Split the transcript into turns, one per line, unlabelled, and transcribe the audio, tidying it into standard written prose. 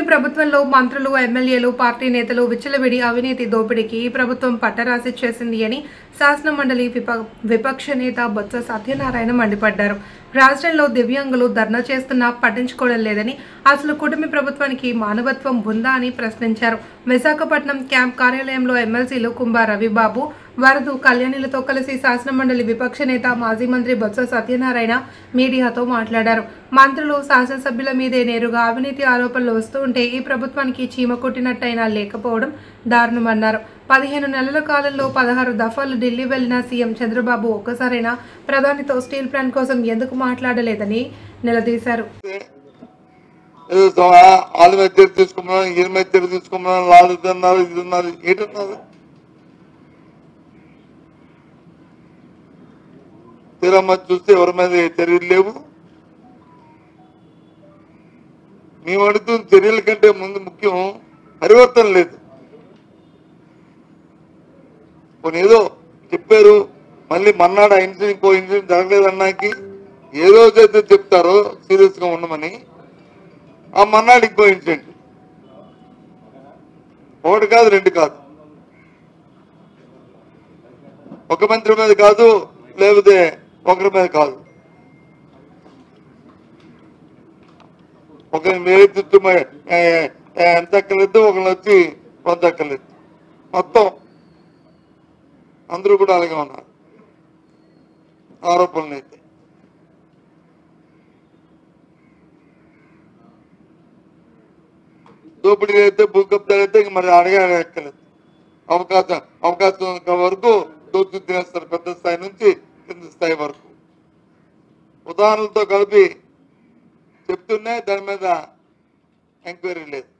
కూటమి ప్రభుత్వంలో మంత్రులు, ఎమ్మెల్యేలు, పార్టీ నేతలు విచ్చలవిడి అవినీతి దోపిడీకి ఈ ప్రభుత్వం పట్టరాసి చేసింది అని శాసనమండలి విపక్ష నేత బొత్స సత్యనారాయణ మండిపడ్డారు. రాష్ట్రంలో దివ్యాంగులు ధర్నా చేస్తున్నా పట్టించుకోవడం లేదని, అసలు కూటమి ప్రభుత్వానికి మానవత్వం ఉందా అని ప్రశ్నించారు. విశాఖపట్నం క్యాంప్ కార్యాలయంలో ఎమ్మెల్సీలు కుంభా రవిబాబు, వరదు కళ్యాణిలతో కలిసి శాసనమండలి విపక్ష నేత మాజీ మంత్రి బొత్స సత్యనారాయణ మీడియాతో మాట్లాడారు. మంత్రులు, శాసనసభ్యుల మీదే నేరుగా అవినీతి ఆరోపణలు వస్తూ ఉంటే ఈ ప్రభుత్వానికి చీమ కొట్టినట్టయినా లేకపోవడం దారుణమన్నారు. 15 నెలల కాలంలో 16 దఫాలు ఢిల్లీ వెళ్లిన సీఎం చంద్రబాబు ఒక్కసారైనా ప్రధానితో స్టీల్ ప్లాంట్ కోసం ఎందుకు మాట్లాడలేదని నిలదీశారు.
చూస్తే ఎవరి మీద చర్యలు లేవు. మేము అడుగుతున్న చర్యల కంటే ముందు ముఖ్యం పరివర్తన లేదు. కొన్ని ఏదో చెప్పారు, మళ్ళీ మన్నాడు ఆ ఇన్సిడెంట్ ఇంకో ఇన్సిడెంట్ జరగలేదన్నాకి ఏ రోజైతే చెప్తారో సీరియస్ గా ఉండమని, ఆ మన్నాడు ఇంకో ఇన్సిడెంట్, ఒకటి కాదు రెండు కాదు, ఒక మంత్రి మీద కాదు, లేకపోతే ఒకరి మీద కాదు, ఒక వ్యక్తిత్వం ఎంత ఎక్కలేదు, ఒకళ్ళు వచ్చి కొంత ఎక్కలేదు, మొత్తం అందరూ కూడా అలాగే ఉన్నారు ఆరోపణలు. అయితే దోపిడీలు అయితే, భూకబ్జాలు అయితే మరి అడగా ఎక్కలేదు. అవకాశం వరకు దోచుకు తినేస్తారు, పెద్ద స్థాయి నుంచి కింద స్థాయి వరకు. ఉదాహరణలతో కలిపి చెప్తున్నాయి, దాని మీద ఎంక్వైరీ లేదు.